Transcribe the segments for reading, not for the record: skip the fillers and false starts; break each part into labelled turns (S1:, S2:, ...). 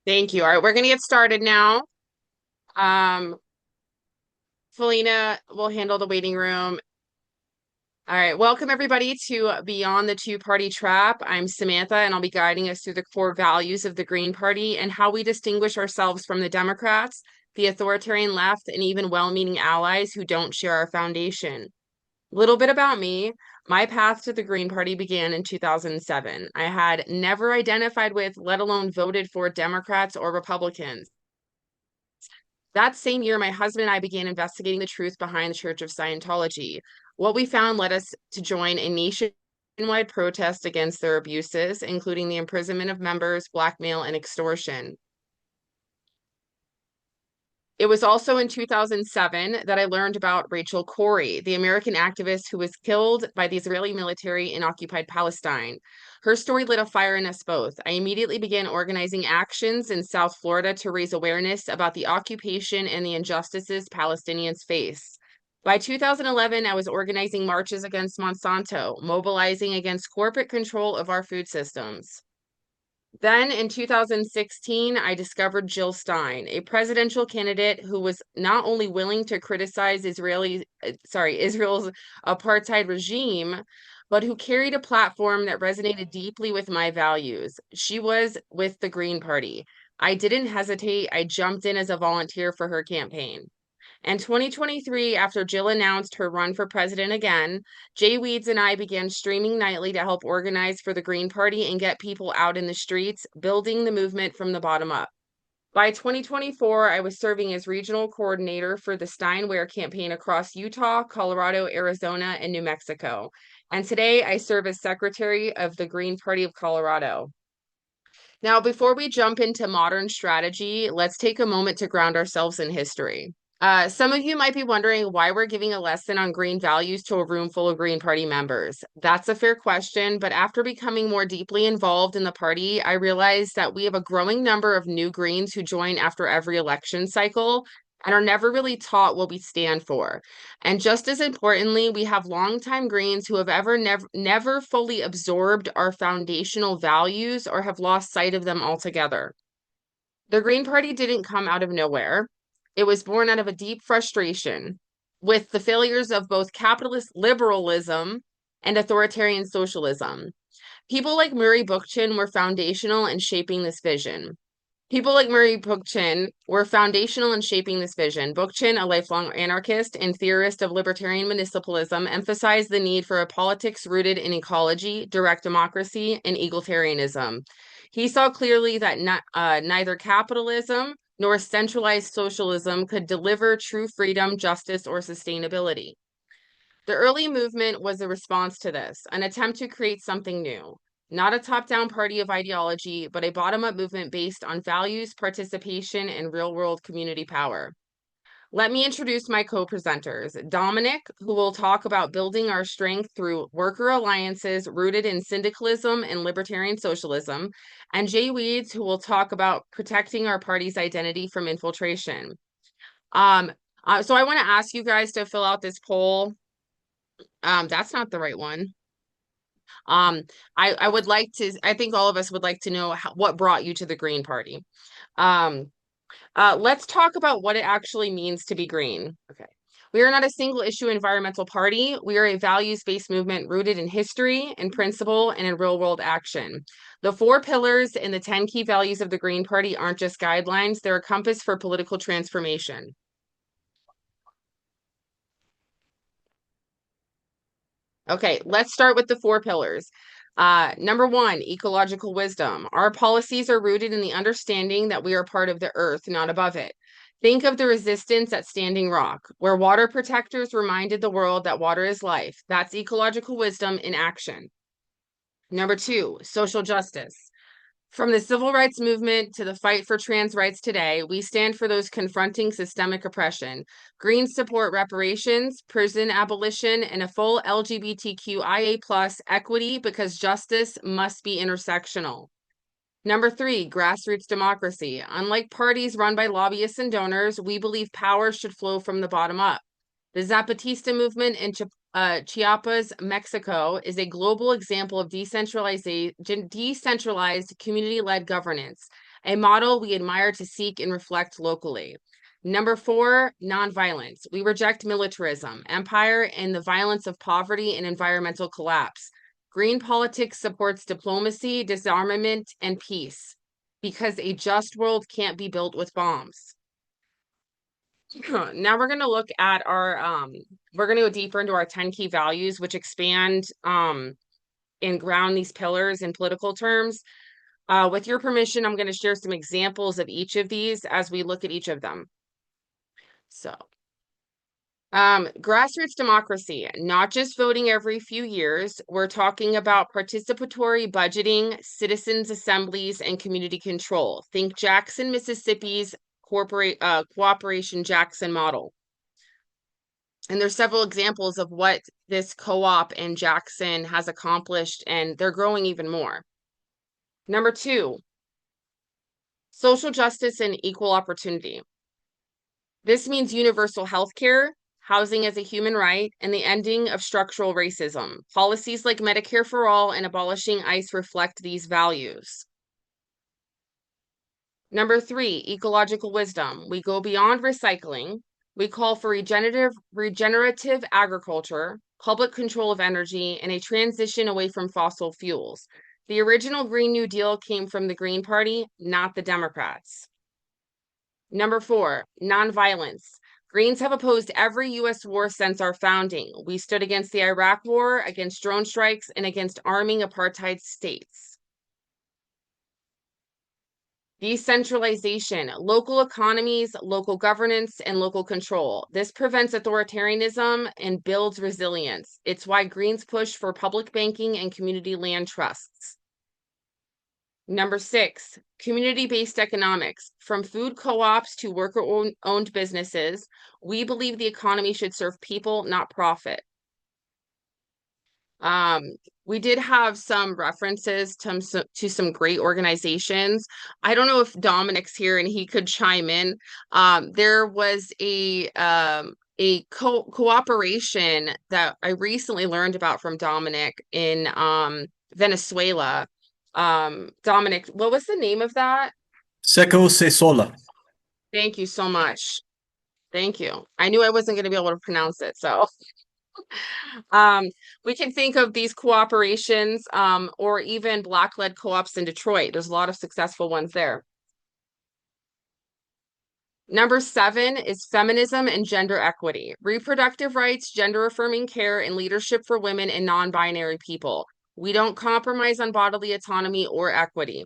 S1: Thank you. All right, we're going to get started now. Um, Felina will handle the waiting room. All right, welcome everybody to Beyond the Two-Party Trap. I'm Samantha, and I'll be guiding us through the core values of the Green Party and how we distinguish ourselves from the Democrats, the authoritarian left, and even well-meaning allies who don't share our foundation. Little bit about me. My path to the Green Party began in 2007. I had never identified with, let alone voted for, Democrats or Republicans. That same year, my husband and I began investigating the truth behind the Church of Scientology. What we found led us to join a nationwide protest against their abuses, including the imprisonment of members, blackmail, and extortion. It was also in 2007 that I learned about Rachel Corrie, the American activist who was killed by the Israeli military in occupied Palestine. Her story lit a fire in us both. I immediately began organizing actions in South Florida to raise awareness about the occupation and the injustices Palestinians face. By 2011, I was organizing marches against Monsanto, mobilizing against corporate control of our food systems. Then in 2016, I discovered Jill Stein, a presidential candidate who was not only willing to criticize Israel's apartheid regime, but who carried a platform that resonated deeply with my values. She was with the Green Party. I didn't hesitate. I jumped in as a volunteer for her campaign. In 2023, after Jill announced her run for president again, Jay Weeds and I began streaming nightly to help organize for the Green Party and get people out in the streets, building the movement from the bottom up. By 2024, I was serving as regional coordinator for the Steinwear campaign across Utah, Colorado, Arizona, and New Mexico. And today I serve as secretary of the Green Party of Colorado. Now, before we jump into modern strategy, let's take a moment to ground ourselves in history. Some of you might be wondering why we're giving a lesson on green values to a room full of Green Party members. That's a fair question, but after becoming more deeply involved in the party, I realized that we have a growing number of new Greens who join after every election cycle and are never really taught what we stand for. And just as importantly, we have longtime Greens who have never fully absorbed our foundational values or have lost sight of them altogether. The Green Party didn't come out of nowhere. It was born out of a deep frustration with the failures of both capitalist liberalism and authoritarian socialism. People like Murray Bookchin were foundational in shaping this vision. People like Murray Bookchin were foundational in shaping this vision. Bookchin, a lifelong anarchist and theorist of libertarian municipalism, emphasized the need for a politics rooted in ecology, direct democracy, and egalitarianism. He saw clearly that neither capitalism nor centralized socialism could deliver true freedom, justice, or sustainability. The early movement was a response to this, an attempt to create something new. Not a top-down party of ideology, but a bottom-up movement based on values, participation, and real-world community power. Let me introduce my co-presenters. Dominic, who will talk about building our strength through worker alliances rooted in syndicalism and libertarian socialism, and Jay Weeds, who will talk about protecting our party's identity from infiltration. So I want to ask you guys to fill out this poll. That's not the right one. Um, I would like to, I think all of us would like to know what brought you to the Green Party. Um, let's talk about what it actually means to be green. Okay. We are not a single issue environmental party. We are a values-based movement rooted in history and principle and in real-world action. The 4 pillars and the 10 key values of the Green Party aren't just guidelines, they're a compass for political transformation. Okay, let's start with the 4 pillars. Number 1, ecological wisdom. Our policies are rooted in the understanding that we are part of the earth, not above it. Think of the resistance at Standing Rock, where water protectors reminded the world that water is life. That's ecological wisdom in action. Number 2, social justice. From the civil rights movement to the fight for trans rights today, we stand for those confronting systemic oppression. Greens support reparations, prison abolition, and a full LGBTQIA+ equity because justice must be intersectional. Number 3, grassroots democracy. Unlike parties run by lobbyists and donors, we believe power should flow from the bottom up. The Zapatista movement in Chiapas, Mexico, is a global example of decentralized community-led governance. a model we admire to seek and reflect locally. Number 4, nonviolence. We reject militarism, empire, and the violence of poverty and environmental collapse. Green politics supports diplomacy, disarmament, and peace, because a just world can't be built with bombs. Now we're going to look at our, we're going to go deeper into our 10 key values, which expand and ground these pillars in political terms. With your permission, I'm going to share some examples of each of these as we look at each of them. So, grassroots democracy, not just voting every few years. We're talking about participatory budgeting, citizens' assemblies, and community control. Think Jackson, Mississippi's Cooperation Jackson model. And there's several examples of what this co-op in Jackson has accomplished, and they're growing even more. Number 2, social justice and equal opportunity. This means universal health care, housing as a human right, and the ending of structural racism. Policies like Medicare for All and abolishing ICE reflect these values. Number 3, ecological wisdom. We go beyond recycling. We call for regenerative agriculture, public control of energy, and a transition away from fossil fuels. The original Green New Deal came from the Green Party, not the Democrats. Number 4, nonviolence. Greens have opposed every U.S. war since our founding. We stood against the Iraq War, against drone strikes, and against arming apartheid states. Decentralization, local economies, local governance, and local control. This prevents authoritarianism and builds resilience. It's why Greens push for public banking and community land trusts. Number 6, community-based economics. From food co-ops to worker-owned businesses, we believe the economy should serve people, not profit. We did have some references to some great organizations. I don't know if Dominic's here and he could chime in. There was a cooperation that I recently learned about from Dominic in Venezuela. Dominic, what was the name of that?
S2: Seco se sola.
S1: Thank you so much. Thank you. I knew I wasn't going to be able to pronounce it, so we can think of these cooperations or even Black-led co-ops in Detroit. There's a lot of successful ones there. Number 7 is feminism and gender equity. Reproductive rights, gender-affirming care, and leadership for women and non-binary people. We don't compromise on bodily autonomy or equity.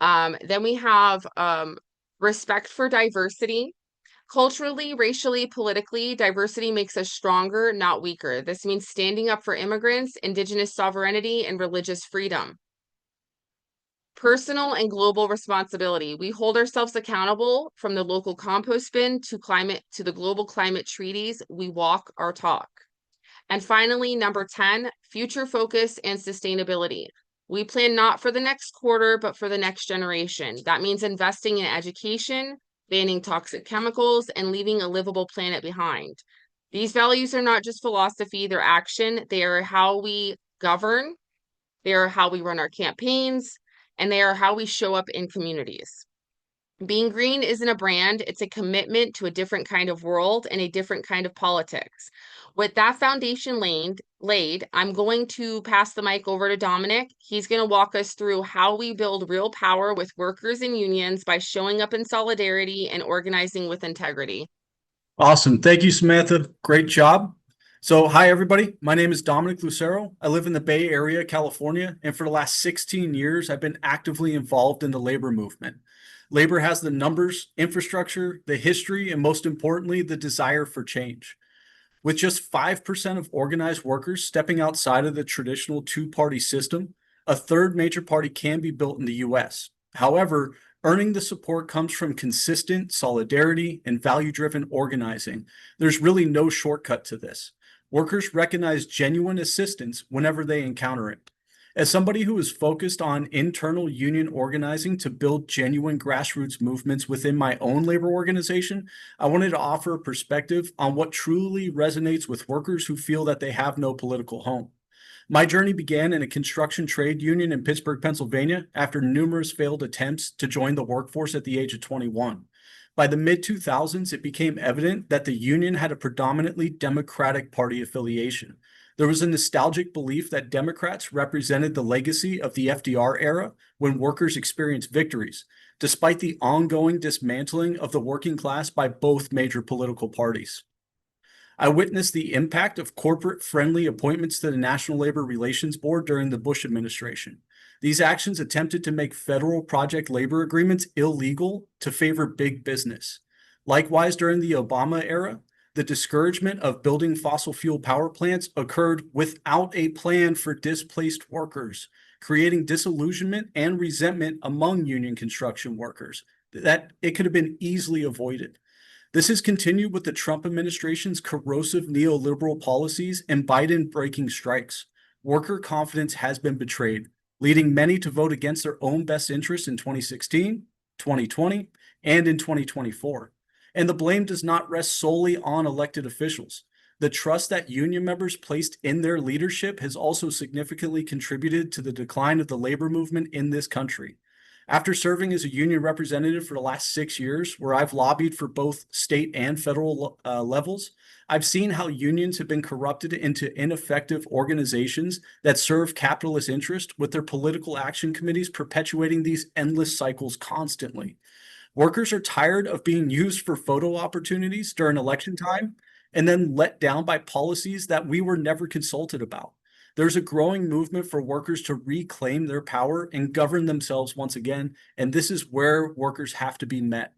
S1: Then we have respect for diversity. Culturally, racially, politically, diversity makes us stronger, not weaker. This means standing up for immigrants, indigenous sovereignty, and religious freedom. Personal and global responsibility. We hold ourselves accountable from the local compost bin to the global climate treaties. We walk our talk. And finally, number 10, future focus and sustainability. We plan not for the next quarter, but for the next generation. That means investing in education, banning toxic chemicals, and leaving a livable planet behind. These values are not just philosophy, they're action. They are how we govern, they are how we run our campaigns, and they are how we show up in communities. Being green isn't a brand, it's a commitment to a different kind of world and a different kind of politics. With that foundation laid, I'm going to pass the mic over to Dominic. He's going to walk us through how we build real power with workers and unions by showing up in solidarity and organizing with integrity.
S2: Awesome. Thank you, Samantha. Great job. So, hi, everybody. My name is Dominic Deluce. I live in the Bay Area, California, and for the last 16 years, I've been actively involved in the labor movement. Labor has the numbers, infrastructure, the history, and most importantly, the desire for change. With just 5% of organized workers stepping outside of the traditional two-party system, a third major party can be built in the U.S. However, earning the support comes from consistent solidarity and value-driven organizing. There's really no shortcut to this. Workers recognize genuine assistance whenever they encounter it. As somebody who is focused on internal union organizing to build genuine grassroots movements within my own labor organization, I wanted to offer a perspective on what truly resonates with workers who feel that they have no political home. My journey began in a construction trade union in Pittsburgh, Pennsylvania, after numerous failed attempts to join the workforce at the age of 21. By the mid 2000s, it became evident that the union had a predominantly Democratic Party affiliation. There was a nostalgic belief that Democrats represented the legacy of the FDR era when workers experienced victories, despite the ongoing dismantling of the working class by both major political parties. I witnessed the impact of corporate-friendly appointments to the National Labor Relations Board during the Bush administration. These actions attempted to make federal project labor agreements illegal to favor big business. Likewise, during the Obama era, the discouragement of building fossil fuel power plants occurred without a plan for displaced workers, creating disillusionment and resentment among union construction workers that it could have been easily avoided. This has continued with the Trump administration's corrosive neoliberal policies and Biden breaking strikes. Worker confidence has been betrayed, leading many to vote against their own best interests in 2016, 2020, and in 2024. And the blame does not rest solely on elected officials. The trust that union members placed in their leadership has also significantly contributed to the decline of the labor movement in this country. After serving as a union representative for the last 6 years, where I've lobbied for both state and federal levels, I've seen how unions have been corrupted into ineffective organizations that serve capitalist interests, with their political action committees perpetuating these endless cycles constantly. Workers are tired of being used for photo opportunities during election time and then let down by policies that we were never consulted about. There's a growing movement for workers to reclaim their power and govern themselves once again, and this is where workers have to be met.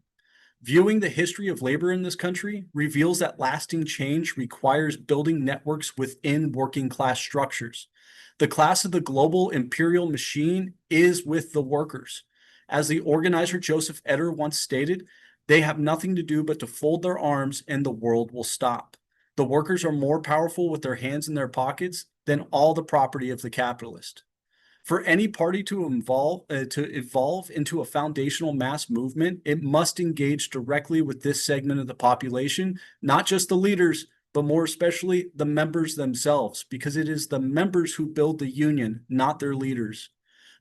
S2: Viewing the history of labor in this country reveals that lasting change requires building networks within working class structures. The class of the global imperial machine is with the workers. As the organizer Joseph Eder once stated, they have nothing to do but to fold their arms and the world will stop. The workers are more powerful with their hands in their pockets than all the property of the capitalist. For any party to evolve into a foundational mass movement, it must engage directly with this segment of the population, not just the leaders, but more especially the members themselves, because it is the members who build the union, not their leaders.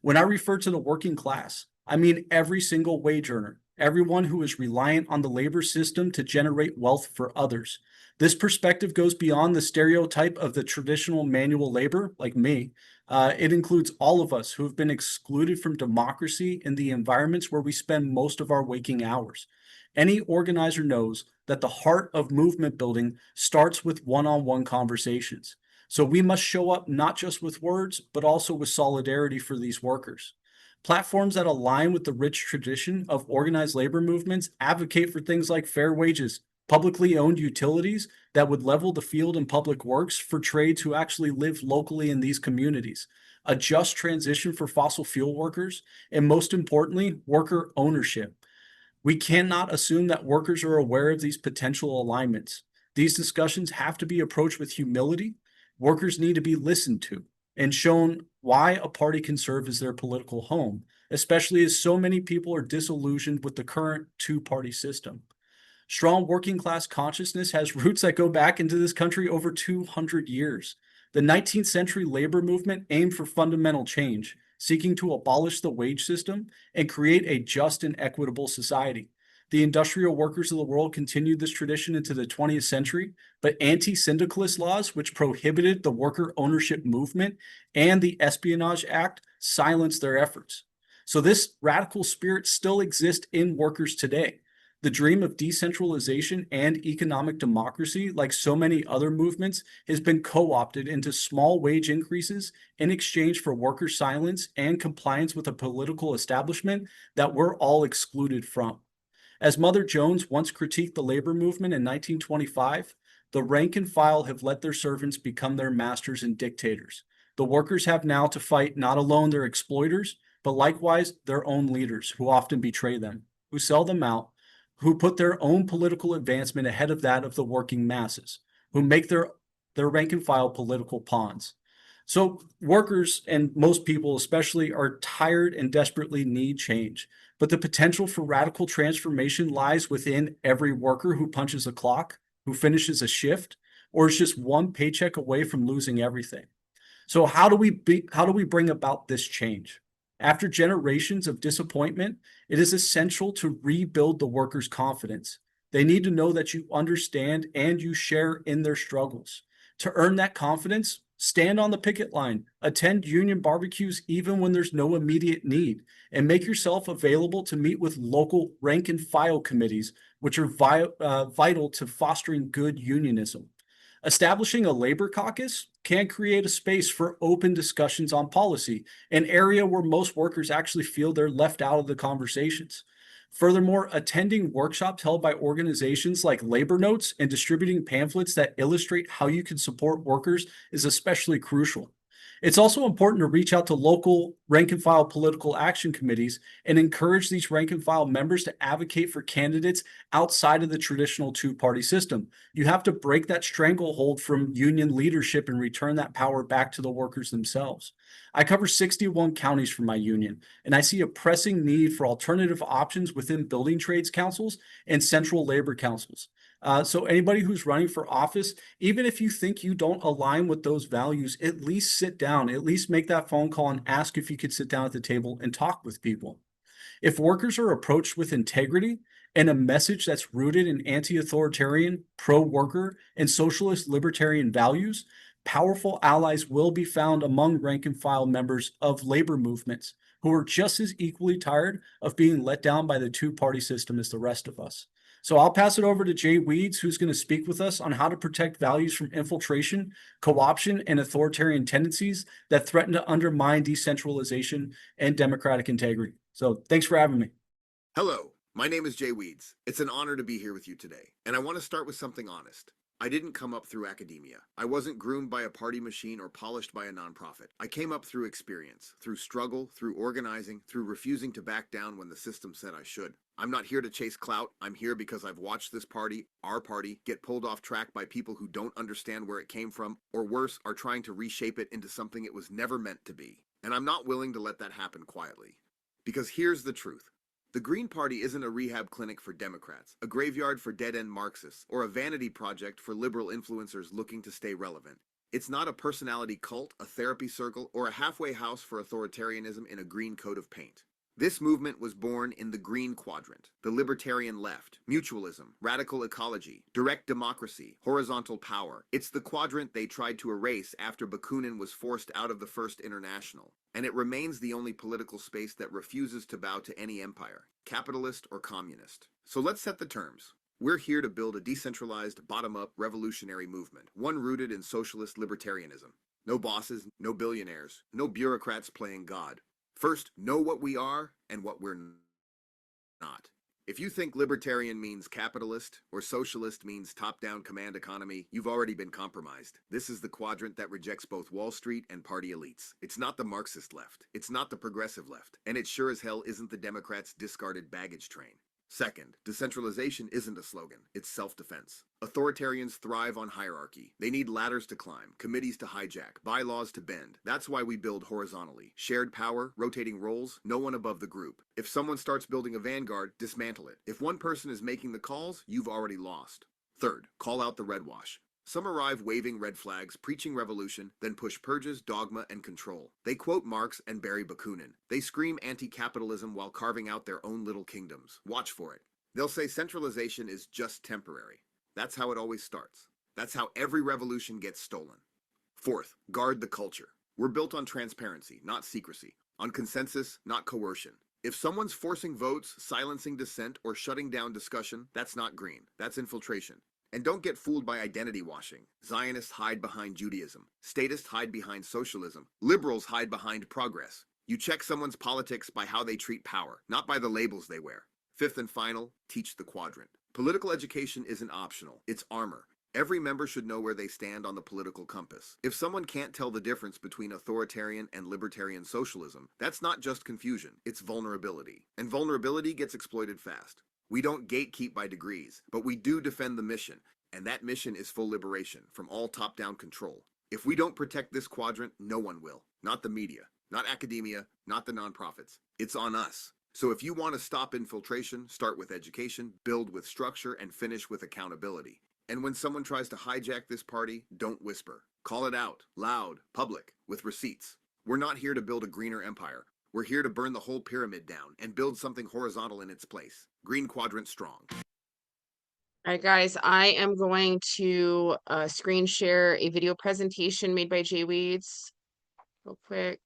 S2: When I refer to the working class, I mean every single wage earner, everyone who is reliant on the labor system to generate wealth for others. This perspective goes beyond the stereotype of the traditional manual labor, like me. It includes all of us who have been excluded from democracy in the environments where we spend most of our waking hours. Any organizer knows that the heart of movement building starts with one-on-one conversations. So we must show up not just with words, but also with solidarity for these workers. Platforms that align with the rich tradition of organized labor movements advocate for things like fair wages, publicly owned utilities that would level the field and public works for trades who actually live locally in these communities, a just transition for fossil fuel workers, and most importantly, worker ownership. We cannot assume that workers are aware of these potential alignments. These discussions have to be approached with humility. Workers need to be listened to and shown why a party can serve as their political home, especially as so many people are disillusioned with the current two-party system. Strong working class consciousness has roots that go back into this country over 200 years. The 19th century labor movement aimed for fundamental change, seeking to abolish the wage system and create a just and equitable society. The industrial workers of the world continued this tradition into the 20th century, but anti-syndicalist laws, which prohibited the worker ownership movement, and the Espionage Act silenced their efforts. So this radical spirit still exists in workers today. The dream of decentralization and economic democracy, like so many other movements, has been co-opted into small wage increases in exchange for worker silence and compliance with a political establishment that we're all excluded from. As Mother Jones once critiqued the labor movement in 1925, the rank and file have let their servants become their masters and dictators. The workers have now to fight not alone their exploiters, but likewise their own leaders, who often betray them, who sell them out, who put their own political advancement ahead of that of the working masses, who make their rank and file political pawns. So workers, and most people especially, are tired and desperately need change. But the potential for radical transformation lies within every worker who punches a clock, who finishes a shift, or is just one paycheck away from losing everything. So how do we bring about this change? After generations of disappointment, it is essential to rebuild the workers' confidence. They need to know that you understand and you share in their struggles. To earn that confidence, stand on the picket line, attend union barbecues even when there's no immediate need, and make yourself available to meet with local rank and file committees, which are vital to fostering good unionism. Establishing a labor caucus can create a space for open discussions on policy, an area where most workers actually feel they're left out of the conversations. Furthermore, attending workshops held by organizations like Labor Notes and distributing pamphlets that illustrate how you can support workers is especially crucial. It's also important to reach out to local rank and file political action committees and encourage these rank and file members to advocate for candidates outside of the traditional two-party system. You have to break that stranglehold from union leadership and return that power back to the workers themselves. I cover 61 counties for my union, and I see a pressing need for alternative options within building trades councils and central labor councils. So anybody who's running for office, even if you think you don't align with those values, at least sit down, at least make that phone call and ask if you could sit down at the table and talk with people. If workers are approached with integrity and a message that's rooted in anti-authoritarian, pro-worker, and socialist libertarian values, powerful allies will be found among rank and file members of labor movements who are just as equally tired of being let down by the two-party system as the rest of us. So I'll pass it over to Jay Weeds, who's going to speak with us on how to protect values from infiltration, co-option, and authoritarian tendencies that threaten to undermine decentralization and democratic integrity. So thanks for having me.
S3: Hello, my name is Jay Weeds. It's an honor to be here with you today, and I want to start with something honest. I didn't come up through academia. I wasn't groomed by a party machine or polished by a nonprofit. I came up through experience, through struggle, through organizing, through refusing to back down when the system said I should. I'm not here to chase clout. I'm here because I've watched this party, our party, get pulled off track by people who don't understand where it came from, or worse, are trying to reshape it into something it was never meant to be. And I'm not willing to let that happen quietly. Because here's the truth. The Green Party isn't a rehab clinic for Democrats, a graveyard for dead-end Marxists, or a vanity project for liberal influencers looking to stay relevant. It's not a personality cult, a therapy circle, or a halfway house for authoritarianism in a green coat of paint. This movement was born in the green quadrant, the libertarian left, mutualism, radical ecology, direct democracy, horizontal power. It's the quadrant they tried to erase after Bakunin was forced out of the First International. And it remains the only political space that refuses to bow to any empire, capitalist or communist. So let's set the terms. We're here to build a decentralized, bottom-up, revolutionary movement, one rooted in socialist libertarianism. No bosses, no billionaires, no bureaucrats playing God. First, know what we are and what we're not. If you think libertarian means capitalist or socialist means top-down command economy, you've already been compromised. This is the quadrant that rejects both Wall Street and party elites. It's not the Marxist left. It's not the progressive left. And it sure as hell isn't the Democrats' discarded baggage train. Second, decentralization isn't a slogan, it's self-defense. Authoritarians thrive on hierarchy. They need ladders to climb, committees to hijack, bylaws to bend. That's why we build horizontally. Shared power, rotating roles, no one above the group. If someone starts building a vanguard, dismantle it. If one person is making the calls, you've already lost. Third, call out the red wash. Some arrive waving red flags, preaching revolution, then push purges, dogma, and control. They quote Marx and bury Bakunin. They scream anti-capitalism while carving out their own little kingdoms. Watch for it. They'll say centralization is just temporary. That's how it always starts. That's how every revolution gets stolen. Fourth, guard the culture. We're built on transparency, not secrecy. On consensus, not coercion. If someone's forcing votes, silencing dissent, or shutting down discussion, that's not green. That's infiltration. And don't get fooled by identity washing. Zionists hide behind Judaism. Statists hide behind socialism. Liberals hide behind progress. You check someone's politics by how they treat power, not by the labels they wear. Fifth and final, teach the quadrant. Political education isn't optional. It's armor. Every member should know where they stand on the political compass. If someone can't tell the difference between authoritarian and libertarian socialism, that's not just confusion, it's vulnerability. And vulnerability gets exploited fast. We don't gatekeep by degrees, but we do defend the mission, and that mission is full liberation from all top-down control. If we don't protect this quadrant, no one will. Not the media, not academia, not the nonprofits. It's on us. So if you want to stop infiltration, start with education, build with structure, and finish with accountability. And when someone tries to hijack this party, don't whisper. Call it out, loud, public, with receipts. We're not here to build a greener empire. We're here to burn the whole pyramid down and build something horizontal in its place. Green quadrant strong.
S1: All right, guys, I am going to screen share a video presentation made by Jay Weeds real quick.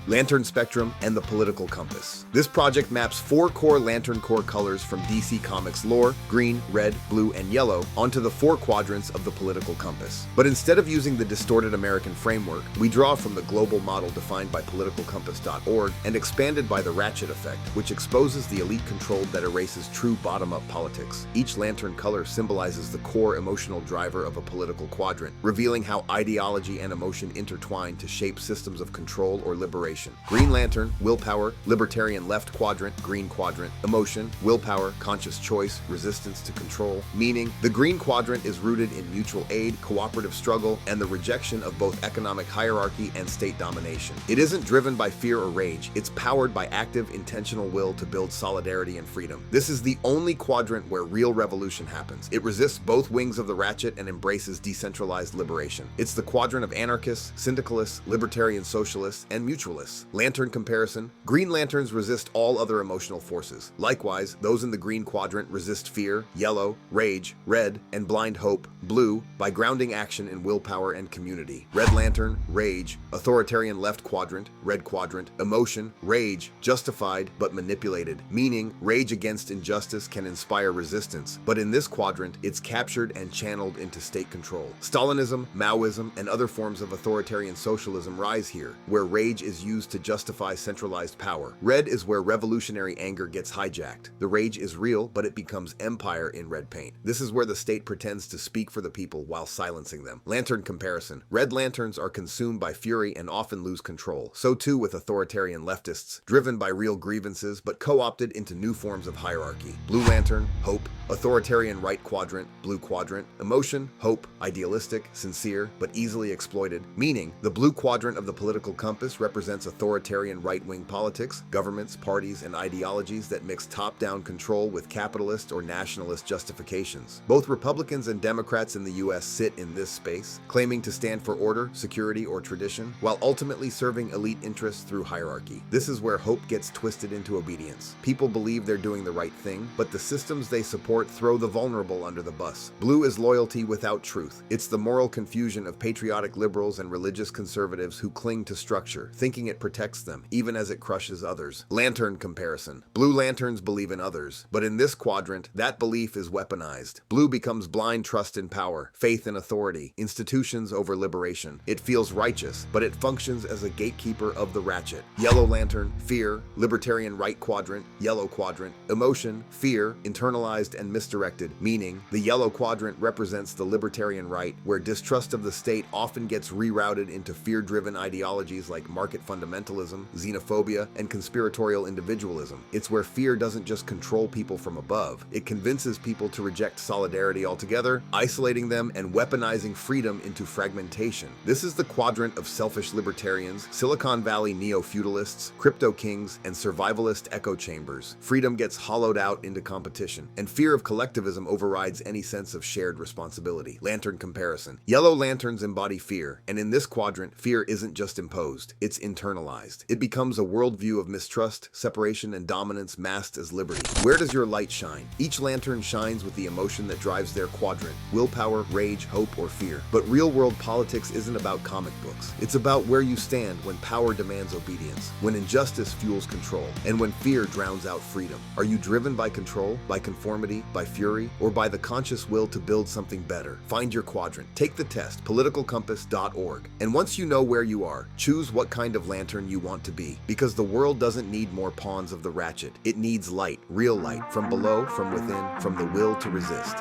S3: Lantern Spectrum, and the Political Compass. This project maps 4 core Lantern Core colors from DC Comics lore, green, red, blue, and yellow, onto the 4 quadrants of the Political Compass. But instead of using the distorted American framework, we draw from the global model defined by politicalcompass.org and expanded by the Ratchet Effect, which exposes the elite control that erases true bottom-up politics. Each lantern color symbolizes the core emotional driver of a political quadrant, revealing how ideology and emotion intertwine to shape systems of control or liberation. Green Lantern, willpower, libertarian left quadrant, green quadrant, emotion, willpower, conscious choice, resistance to control, meaning the green quadrant is rooted in mutual aid, cooperative struggle, and the rejection of both economic hierarchy and state domination. It isn't driven by fear or rage, it's powered by active, intentional will to build solidarity and freedom. This is the only quadrant where real revolution happens. It resists both wings of the ratchet and embraces decentralized liberation. It's the quadrant of anarchists, syndicalists, libertarian socialists, and mutualists. Lantern comparison. Green lanterns resist all other emotional forces. Likewise, those in the green quadrant resist fear, yellow, rage, red, and blind hope, blue, by grounding action in willpower and community. Red lantern, rage, authoritarian left quadrant, red quadrant, emotion, rage, justified but manipulated, meaning rage against injustice can inspire resistance, but in this quadrant, it's captured and channeled into state control. Stalinism, Maoism, and other forms of authoritarian socialism rise here, where rage is used to justify centralized power. Red is where revolutionary anger gets hijacked. The rage is real, but it becomes empire in red paint. This is where the state pretends to speak for the people while silencing them. Lantern comparison. Red lanterns are consumed by fury and often lose control. So too with authoritarian leftists, driven by real grievances but co-opted into new forms of hierarchy. Blue lantern, hope, authoritarian right quadrant, blue quadrant, emotion, hope, idealistic, sincere, but easily exploited, meaning the blue quadrant of the political compass represents authoritarian right-wing politics, governments, parties, and ideologies that mix top-down control with capitalist or nationalist justifications. Both Republicans and Democrats in the US sit in this space, claiming to stand for order, security, or tradition, while ultimately serving elite interests through hierarchy. This is where hope gets twisted into obedience. People believe they're doing the right thing, but the systems they support throw the vulnerable under the bus. Blue is loyalty without truth. It's the moral confusion of patriotic liberals and religious conservatives who cling to structure, thinking it protects them, even as it crushes others. Lantern comparison. Blue lanterns believe in others, but in this quadrant, that belief is weaponized. Blue becomes blind trust in power, faith in authority, institutions over liberation. It feels righteous, but it functions as a gatekeeper of the ratchet. Yellow lantern, fear, libertarian right quadrant, yellow quadrant, emotion, fear, internalized and misdirected, meaning the yellow quadrant represents the libertarian right, where distrust of the state often gets rerouted into fear-driven ideologies like market fundamentalism, xenophobia, and conspiratorial individualism. It's where fear doesn't just control people from above, it convinces people to reject solidarity altogether, isolating them and weaponizing freedom into fragmentation. This is the quadrant of selfish libertarians, Silicon Valley neo-feudalists, crypto kings, and survivalist echo chambers. Freedom gets hollowed out into competition, and fear of collectivism overrides any sense of shared responsibility. Lantern comparison. Yellow lanterns embody fear, and in this quadrant, fear isn't just imposed, it's internalized. It becomes a worldview of mistrust, separation, and dominance masked as liberty. Where does your light shine? Each lantern shines with the emotion that drives their quadrant: willpower, rage, hope, or fear. But real-world politics isn't about comic books. It's about where you stand when power demands obedience, when injustice fuels control, and when fear drowns out freedom. Are you driven by control, by conformity, by fury, or by the conscious will to build something better? Find your quadrant. Take the test, politicalcompass.org. And once you know where you are, choose what kind of lantern you want to be, because the world doesn't need more pawns of the ratchet. It needs light, real light, from below, from within, from the will to resist.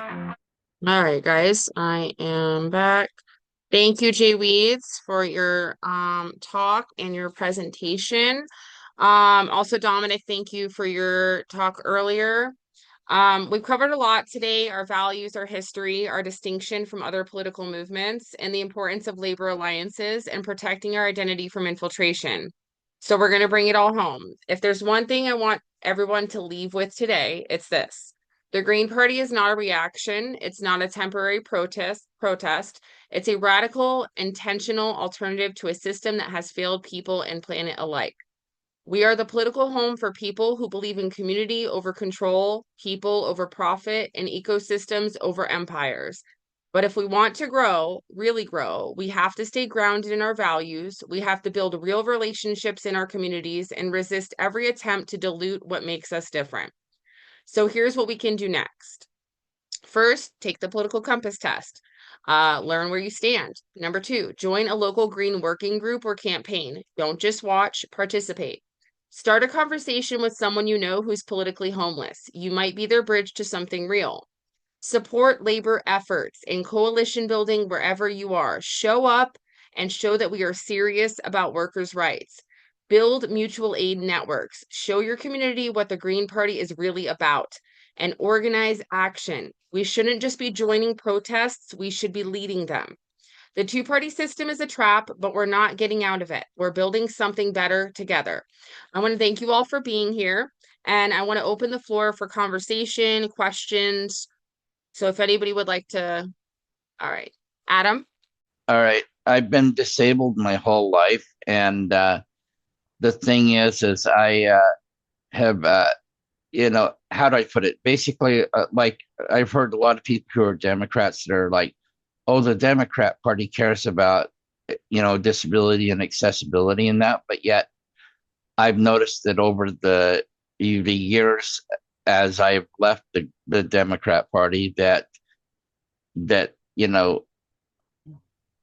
S1: All right, guys, I am back. Thank you, Jay Weeds, for your talk and your presentation. Also, Dominic, thank you for your talk earlier. We've covered a lot today: our values, our history, our distinction from other political movements, and the importance of labor alliances and protecting our identity from infiltration. So we're going to bring it all home. If there's one thing I want everyone to leave with today, it's this: The Green Party is not a reaction. It's not a temporary protest. It's a radical, intentional alternative to a system that has failed people and planet alike. We are the political home for people who believe in community over control, people over profit, and ecosystems over empires. But if we want to grow, really grow, we have to stay grounded in our values. We have to build real relationships in our communities and resist every attempt to dilute what makes us different. So here's what we can do next. First, take the political compass test. Learn where you stand. Number 2, join a local green working group or campaign. Don't just watch, participate. Start a conversation with someone you know who's politically homeless. You might be their bridge to something real. Support labor efforts and coalition building wherever you are. Show up and show that we are serious about workers' rights. Build mutual aid networks. Show your community what the Green Party is really about. And organize action. We shouldn't just be joining protests, we should be leading them. The two-party system is a trap, but we're not getting out of it. We're building something better together. I want to thank you all for being here, and I want to open the floor for conversation, questions. So if anybody would like to, all right, Adam.
S4: All right. I've been disabled my whole life. And the thing is I have, how do I put it? Basically, like I've heard a lot of people who are Democrats that are like, oh, the Democrat Party cares about, disability and accessibility and that. But yet I've noticed that over the years, as I've left the Democrat Party, that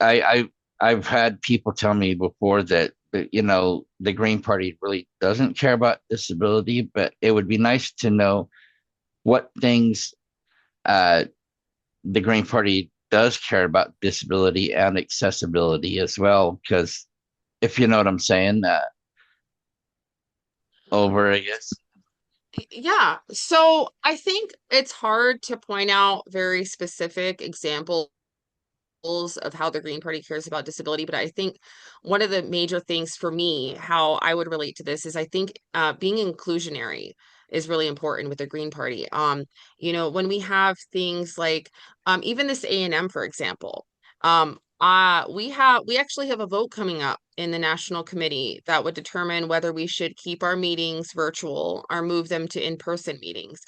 S4: I've had people tell me before that the Green Party really doesn't care about disability, but it would be nice to know what things the Green Party does care about disability and accessibility as well, because if you know what I'm saying, over, I guess.
S1: Yeah, so I think it's hard to point out very specific examples of how the Green Party cares about disability, but I think one of the major things for me, how I would relate to this is I think being inclusionary is really important with the Green Party. When we have things like even this ANM, for example, we actually have a vote coming up in the National Committee that would determine whether we should keep our meetings virtual or move them to in-person meetings.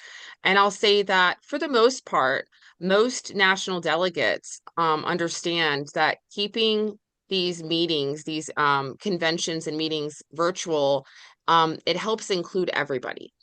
S1: And I'll say that for the most part, most national delegates understand that keeping these meetings, these conventions and meetings virtual, it helps include everybody.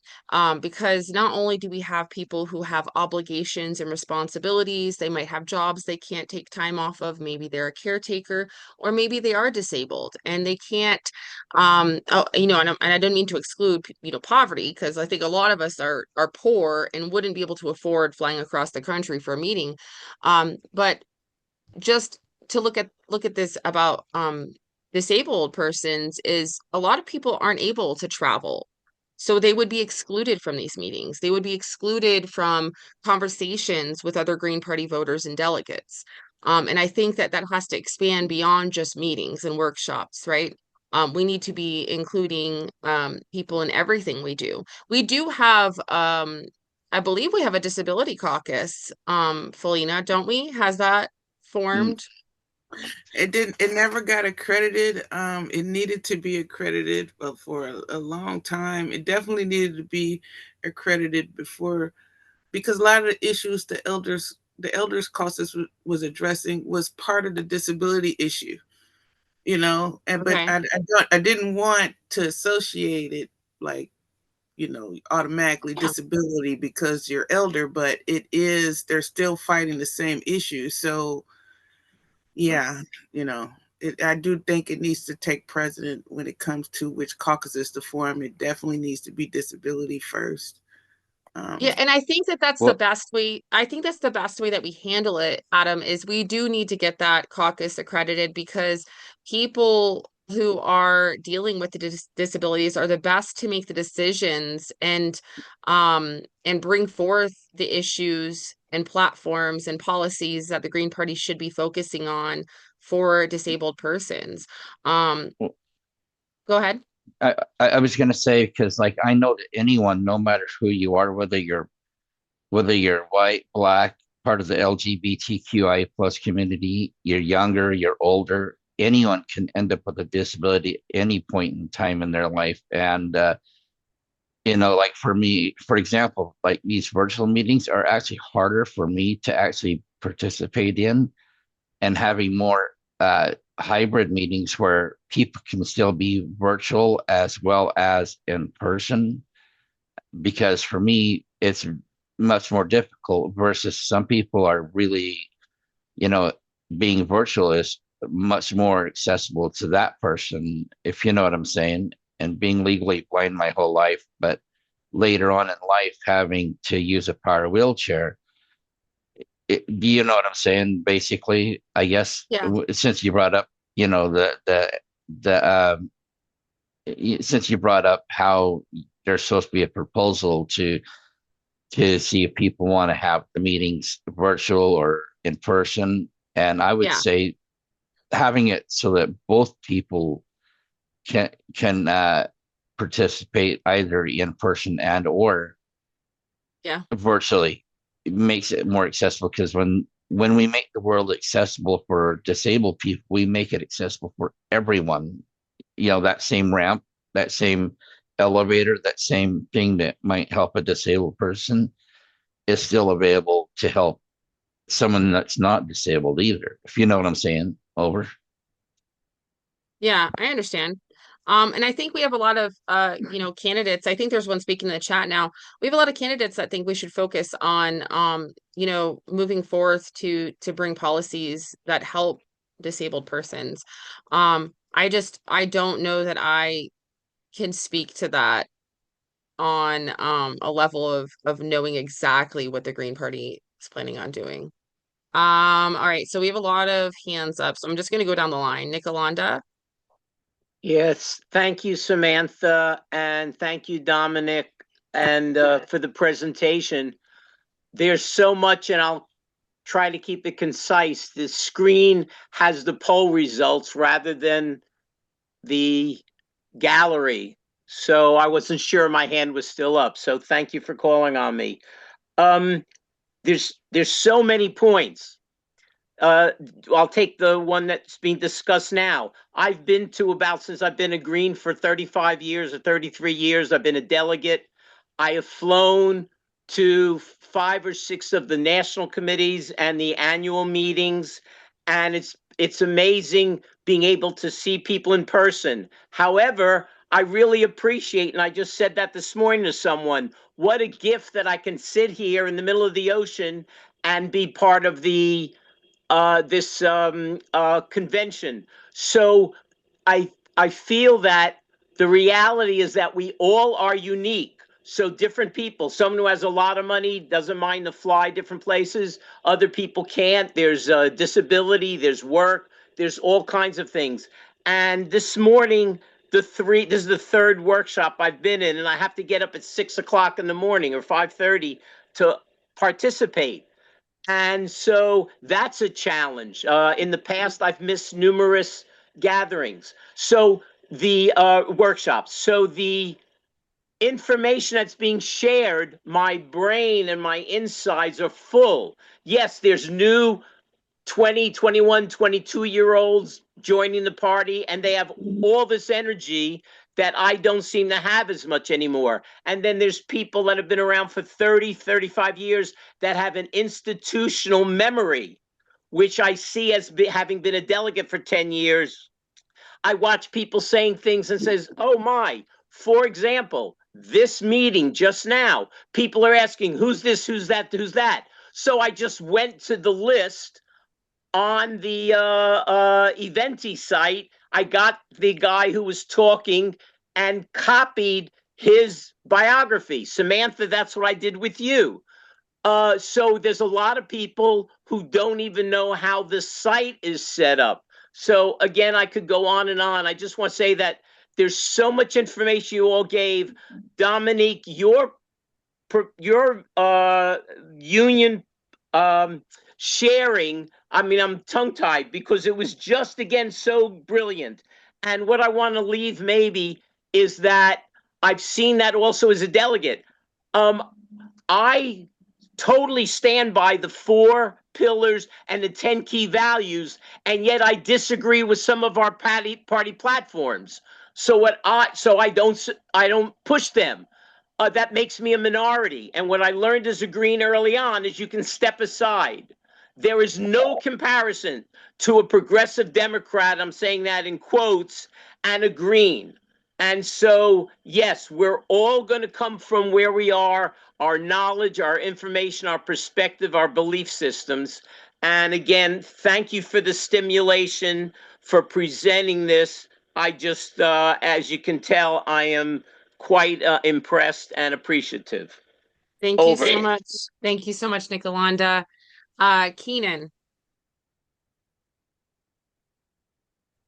S1: Because not only do we have people who have obligations and responsibilities, they might have jobs they can't take time off of. Maybe they're a caretaker, or maybe they are disabled and they can't, and I don't mean to exclude, poverty, because I think a lot of us are poor and wouldn't be able to afford flying across the country for a meeting. But just to look at this about disabled persons is a lot of people aren't able to travel. So they would be excluded from these meetings. They would be excluded from conversations with other Green Party voters and delegates. And I think that has to expand beyond just meetings and workshops, right? We need to be including people in everything we do. We do have, I believe we have a disability caucus, Felina, don't we? Has that formed?
S5: It never got accredited. It needed to be accredited for a long time. It definitely needed to be accredited before, because a lot of the issues the elders caucus was addressing was part of the disability issue, and
S1: Okay.
S5: but I didn't want to associate it like, automatically
S1: Yeah.
S5: disability because you're elder, but they're still fighting the same issue. So yeah, I do think it needs to take precedent when it comes to which caucuses to form. It definitely needs to be disability first.
S1: Yeah, and I think that that's the
S4: Well,
S1: best way. I think that's the best way that we handle it, Adam, is we do need to get that caucus accredited, because people who are dealing with the disabilities are the best to make the decisions and bring forth the issues and platforms and policies that the Green Party should be focusing on for disabled persons.
S4: well,
S1: Go ahead.
S4: I was going to say, because like I know that anyone, no matter who you are, whether you're whether you're white, black, part of the LGBTQI plus community, you're younger, you're older, anyone can end up with a disability at any point in time in their life. And, like for me, for example, like these virtual meetings are actually harder for me to actually participate in, and having more hybrid meetings where people can still be virtual as well as in person, because for me it's much more difficult versus some people are really, you know, being virtual is much more accessible to that person, if you know what I'm saying. And being legally blind my whole life, but later on in life having to use a power wheelchair, do you know what I'm saying? Basically, I guess
S1: Yeah.
S4: Since you brought up, the since you brought up how there's supposed to be a proposal to see if people want to have the meetings virtual or in person, and I would
S1: Yeah.
S4: say having it so that both people can participate either in person and or
S1: Yeah.
S4: virtually, it makes it more accessible, because when we make the world accessible for disabled people, we make it accessible for everyone. That same ramp, that same elevator, that same thing that might help a disabled person is still available to help someone that's not disabled either, if you know what I'm saying. Over.
S1: Yeah, I understand. And I think we have a lot of candidates. I think there's one speaking in the chat now. We have a lot of candidates that think we should focus on moving forth to bring policies that help disabled persons. I don't know that I can speak to that on a level of knowing exactly what the Green Party is planning on doing. All right, so we have a lot of hands up, so I'm just gonna go down the line. Nicolanda.
S6: Yes, thank you, Samantha, and thank you, Dominic, and for the presentation. There's so much, and I'll try to keep it concise. The screen has the poll results rather than the gallery, so I wasn't sure my hand was still up. So thank you for calling on me. There's so many points. I'll take the one that's being discussed now. I've been to since I've been a Green for 35 years or 33 years, I've been a delegate. I have flown to 5 or 6 of the national committees and the annual meetings, and it's amazing being able to see people in person. However, I really appreciate, and I just said that this morning to someone, what a gift that I can sit here in the middle of the ocean and be part of this convention. So I feel that the reality is that we all are unique. So different people, someone who has a lot of money doesn't mind to fly different places. Other people can't. There's disability, there's work, there's all kinds of things. And this morning, this is the third workshop I've been in, and I have to get up at 6 o'clock in the morning or 5:30 to participate. And so that's a challenge. In the past, I've missed numerous gatherings. So the workshops. So the information that's being shared, my brain and my insides are full. Yes, there's new 20, 21, 22-year-olds joining the party, and they have all this energy that I don't seem to have as much anymore. And then there's people that have been around for 30, 35 years that have an institutional memory, which I see as having been a delegate for 10 years. I watch people saying things and says, oh my, for example, this meeting just now, people are asking, who's this, who's that, who's that? So I just went to the list on the Eventi site. I got the guy who was talking and copied his biography. Samantha, that's what I did with you. So there's a lot of people who don't even know how the site is set up. So again, I could go on and on. I just want to say that there's so much information you all gave. Dominique, your union sharing, I mean, I'm tongue-tied because it was just, again, so brilliant. And what I want to leave maybe is that I've seen that also as a delegate. I totally stand by the 4 pillars and the 10 key values, and yet I disagree with some of our party platforms. So I don't push them. That makes me a minority. And what I learned as a Green early on is you can step aside. There is no comparison to a progressive Democrat, I'm saying that in quotes, and a Green. And so, yes, we're all going to come from where we are, our knowledge, our information, our perspective, our belief systems. And again, thank you for the stimulation, for presenting this. I just, as you can tell, I am quite impressed and appreciative.
S1: Thank you
S6: Over.
S1: so much. Thank you so much, Nicolanda. Keenan.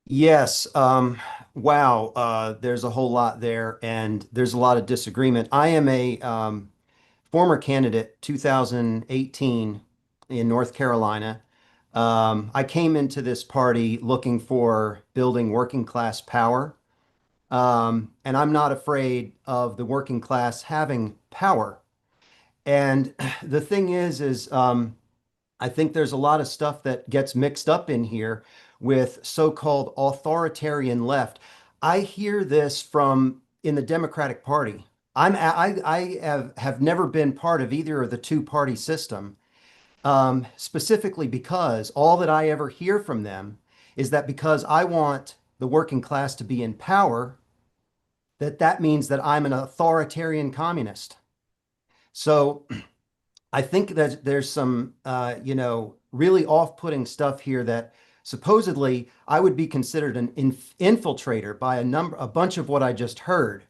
S7: Yes. Wow. There's a whole lot there, and there's a lot of disagreement. I am a former candidate, 2018 in North Carolina. I came into this party looking for building working class power. And I'm not afraid of the working class having power. And the thing is, I think there's a lot of stuff that gets mixed up in here with so-called authoritarian left. I hear this from in the Democratic Party. I have never been part of either of the two-party system, specifically because all that I ever hear from them is that because I want the working class to be in power, that means that I'm an authoritarian communist. So I think that there's some, really off-putting stuff here that supposedly I would be considered an infiltrator by a bunch of what I just heard.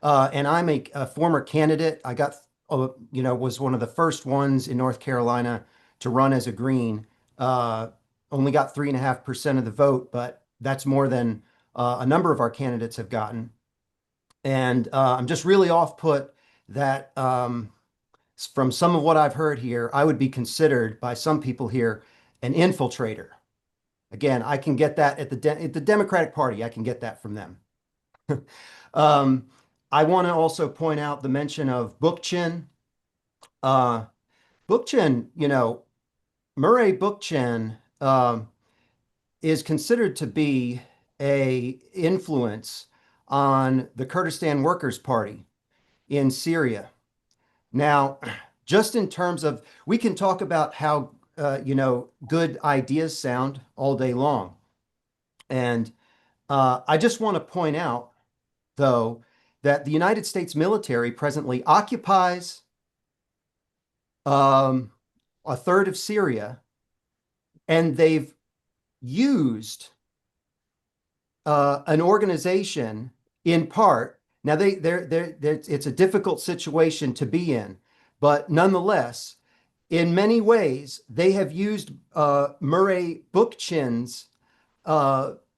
S7: And I'm a former candidate. I got, was one of the first ones in North Carolina to run as a Green. Only got 3.5% of the vote, but that's more than a number of our candidates have gotten. And I'm just really off put that from some of what I've heard here, I would be considered by some people here an infiltrator. Again, I can get that at the Democratic Party. I can get that from them. I want to also point out the mention of Bookchin. Bookchin, Murray Bookchin is considered to be a influence on the Kurdistan Workers' Party in Syria. Now, just in terms of, we can talk about how, good ideas sound all day long. And I just want to point out, though, that the United States military presently occupies a third of Syria, and they've used an organization in part. Now it's a difficult situation to be in, but nonetheless, in many ways, they have used Murray Bookchin's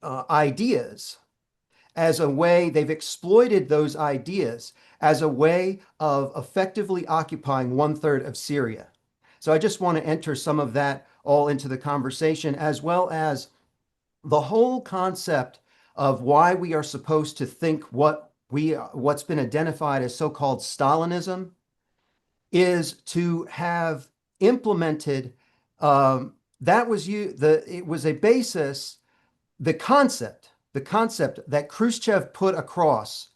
S7: ideas as a way, they've exploited those ideas as a way of effectively occupying 1/3 of Syria. So I just want to enter some of that all into the conversation, as well as the whole concept of why we are supposed to think what's been identified as so-called Stalinism is to have implemented it was a basis, the concept that Khrushchev put across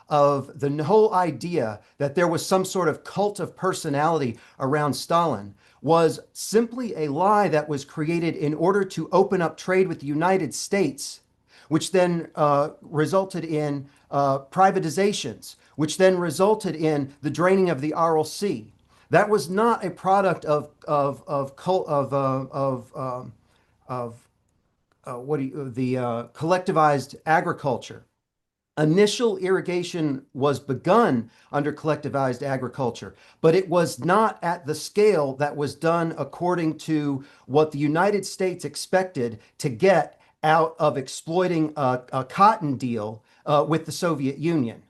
S7: of the whole idea that there was some sort of cult of personality around Stalin was simply a lie that was created in order to open up trade with the United States, which then resulted in privatizations, which then resulted in the draining of the Aral Sea. That was not a product of collectivized agriculture. Initial irrigation was begun under collectivized agriculture, but it was not at the scale that was done according to what the United States expected to get out of exploiting a cotton deal with the Soviet Union.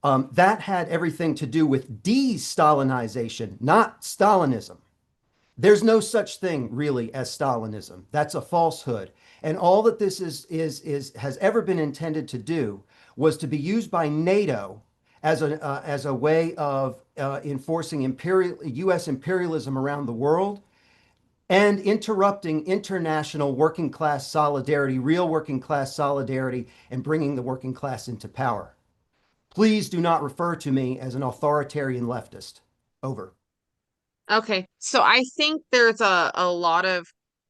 S7: That had everything to do with de-Stalinization, not Stalinism. There's no such thing really as Stalinism. That's a falsehood. And all that this has ever been intended to do was to be used by NATO as a way of enforcing U.S. imperialism around the world and interrupting international working class solidarity, real working class solidarity, and bringing the working class into power. Please do not refer to me as an authoritarian leftist. Over.
S1: Okay, so I think there's a lot of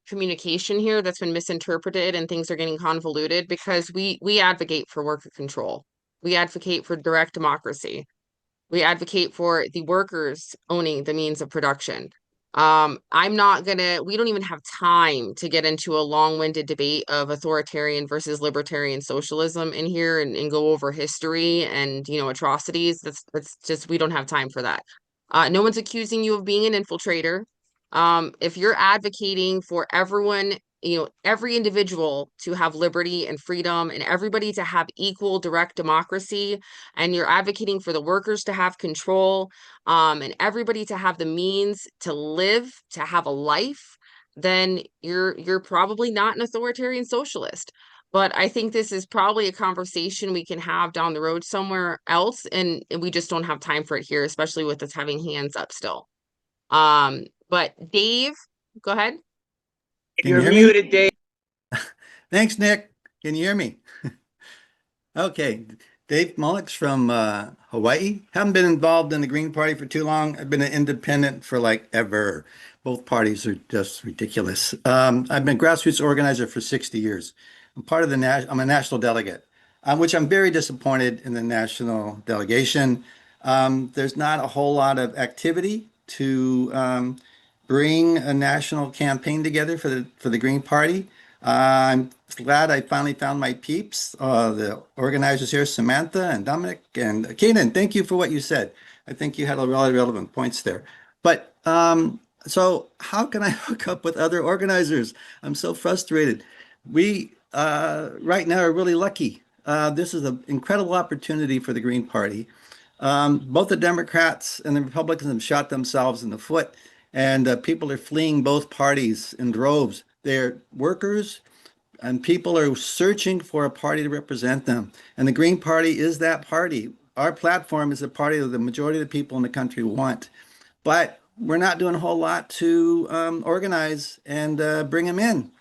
S1: communication here that's been misinterpreted and things are getting convoluted because we advocate for worker control. We advocate for direct democracy. We advocate for the workers owning the means of production. We don't even have time to get into a long-winded debate of authoritarian versus libertarian socialism in here and go over history and, atrocities. That's just, we don't have time for that. No one's accusing you of being an infiltrator. If you're advocating for everyone, every individual to have liberty and freedom and everybody to have equal direct democracy, and you're advocating for the workers to have control, and everybody to have the means to live, to have a life, then you're probably not an authoritarian socialist. But I think this is probably a conversation we can have down the road somewhere else, and we just don't have time for it here, especially with us having hands up still. But Dave, go ahead.
S8: Can you
S6: You're
S8: hear me?
S6: muted, Dave.
S8: Thanks, Nick. Can you hear me? Okay. Dave Mullix from Hawaii. Haven't been involved in the Green Party for too long. I've been an independent for like ever. Both parties are just ridiculous. I've been a grassroots organizer for 60 years. I'm a national delegate, which I'm very disappointed in the national delegation. There's not a whole lot of activity to bring a national campaign together for the Green Party. I'm glad I finally found my peeps, the organizers here, Samantha and Dominic and Kaden. Thank you for what you said. I think you had a lot of relevant points there. But so how can I hook up with other organizers? I'm so frustrated. We right now are really lucky. This is an incredible opportunity for the Green Party. Both the Democrats and the Republicans have shot themselves in the foot, and people are fleeing both parties in droves. They're workers, and people are searching for a party to represent them. And the Green Party is that party. Our platform is a party that the majority of the people in the country want. But we're not doing a whole lot to organize and bring them in.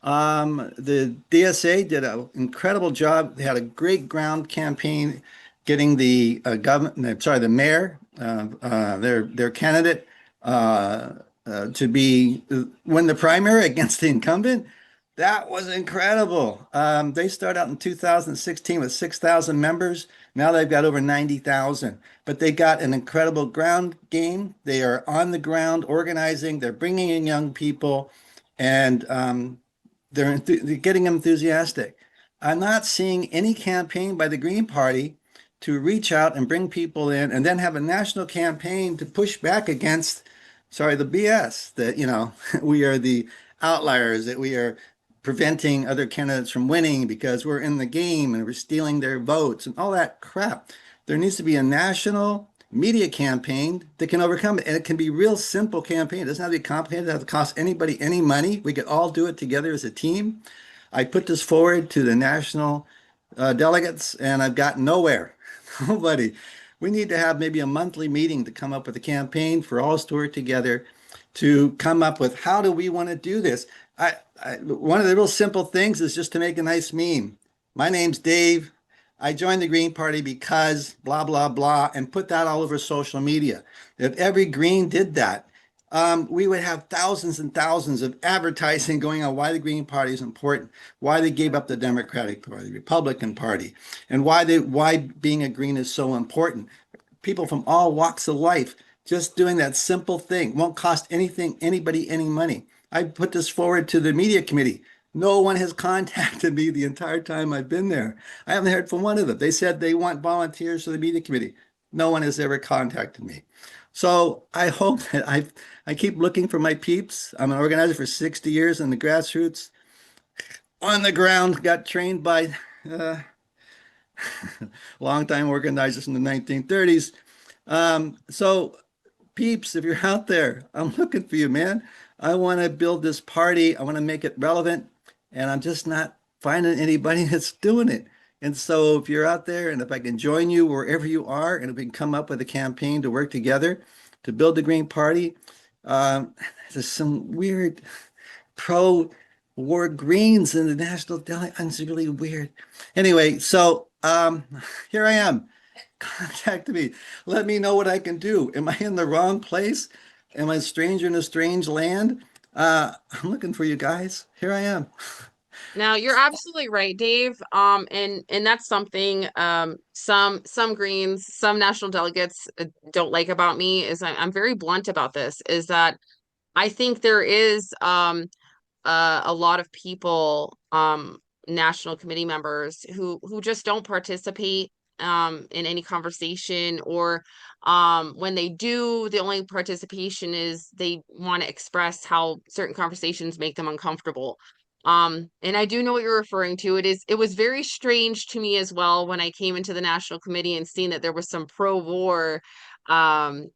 S8: The DSA did an incredible job. They had a great ground campaign getting the the mayor, their candidate, to win the primary against the incumbent. That was incredible. They started out in 2016 with 6,000 members. Now they've got over 90,000. But they got an incredible ground game. They are on the ground organizing. They're bringing in young people, and they're getting enthusiastic. I'm not seeing any campaign by the Green Party to reach out and bring people in and then have a national campaign to push back against, the BS that, we are the outliers, that we are preventing other candidates from winning because we're in the game and we're stealing their votes and all that crap. There needs to be a national media campaign that can overcome it. And it can be a real simple campaign. It doesn't have to be complicated. It doesn't have to cost anybody any money. We could all do it together as a team. I put this forward to the national delegates, and I've got nowhere. Nobody. We need to have maybe a monthly meeting to come up with a campaign for all us to work together to come up with how do we want to do this. One of the real simple things is just to make a nice meme. My name's Dave. I joined the Green Party because blah, blah, blah, and put that all over social media. If every Green did that, we would have thousands and thousands of advertising going on why the Green Party is important, why they gave up the Democratic Party, the Republican Party, and why being a Green is so important. People from all walks of life just doing that simple thing won't cost anybody any money. I put this forward to the media committee. No one has contacted me the entire time I've been there. I haven't heard from one of them. They said they want volunteers for the media committee. No one has ever contacted me. So I hope that I keep looking for my peeps. I'm an organizer for 60 years in the grassroots. On the ground, got trained by longtime organizers in the 1930s. So peeps, if you're out there, I'm looking for you, man. I want to build this party. I want to make it relevant. And I'm just not finding anybody that's doing it. And so if you're out there and if I can join you wherever you are, and if we can come up with a campaign to work together to build the Green Party, there's some weird pro-war Greens in the national delegate. It's really weird. Anyway, so here I am. Contact me. Let me know what I can do. Am I in the wrong place? Am I a stranger in a strange land? I'm looking for you guys. Here I am.
S1: Now you're absolutely right, Dave. And that's something some Greens, some national delegates don't like about me is I'm very blunt about this, is that I think there is a lot of people, national committee members who just don't participate in any conversation, or when they do, the only participation is they want to express how certain conversations make them uncomfortable. And I do know what you're referring to. It was very strange to me as well when I came into the national committee and seen that there was some pro-war um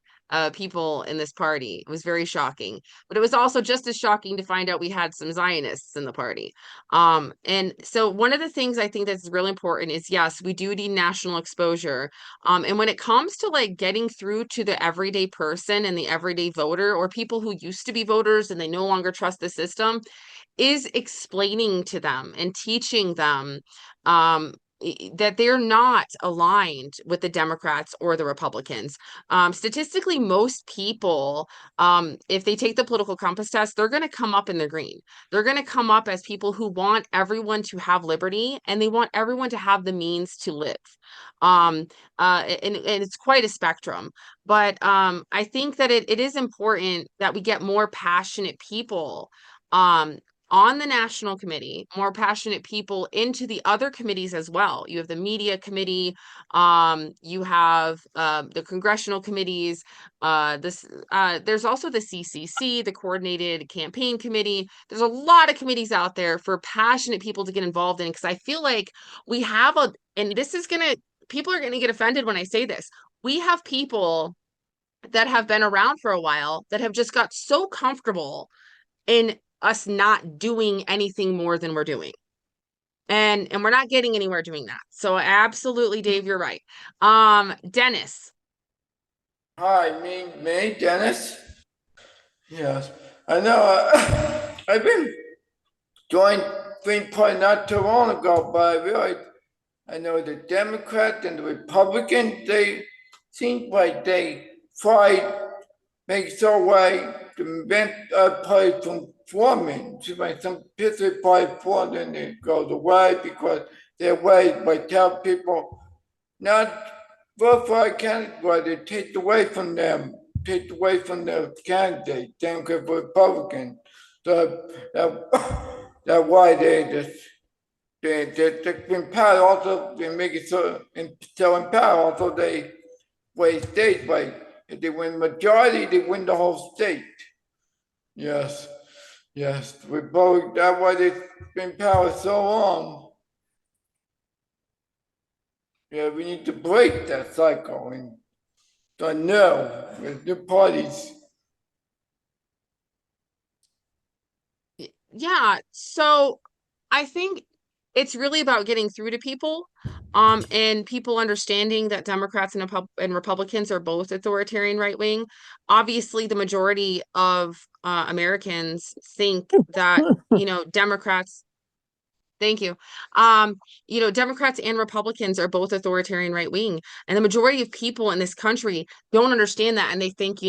S1: people in this party. It was very shocking. But it was also just as shocking to find out we had some Zionists in the party. And so one of the things I think that's really important is, yes, we do need national exposure. And when it comes to like getting through to the everyday person and the everyday voter, or people who used to be voters and they no longer trust the system, is explaining to them and teaching them that they're not aligned with the Democrats or the Republicans. Statistically, most people, if they take the political compass test, they're going to come up in the green. They're going to come up as people who want everyone to have liberty, and they want everyone to have the means to live. And it's quite a spectrum. But I think that it is important that we get more passionate people um, on the national committee, more passionate people into the other committees as well. You have the media committee, you have the congressional committees, there's also the CCC, the coordinated campaign committee. There's a lot of committees out there for passionate people to get involved in, because I feel like we have and this is gonna, people are gonna get offended when I say this. We have people that have been around for a while that have just got so comfortable in us not doing anything more than we're doing. And we're not getting anywhere doing that. So absolutely, Dave, you're right. Dennis.
S9: Hi, me, Dennis. Yes, I know. I've been joined Green Party not too long ago, but I realized I know the Democrats and the Republicans. They seem like they tried make some way to prevent a party from forming. Seems like some pissy party formed and it goes away because their ways by tell people not vote for a candidate, but they take away from them, take away from the candidate, Democrat, Republican. So that's why they've been power. Also, they make it so in power. Also, they waste states by if they win majority, they win the whole state. Yes, yes. Republic. That's why they've been in power so long. Yeah, we need to break that cycle and no with new parties.
S1: Yeah, so I think it's really about getting through to people, and people understanding that Democrats and Republicans are both authoritarian right wing. Obviously, the majority of Americans think that, Democrats. Thank you. Democrats and Republicans are both authoritarian right wing. And the majority of people in this country don't understand that. And they think,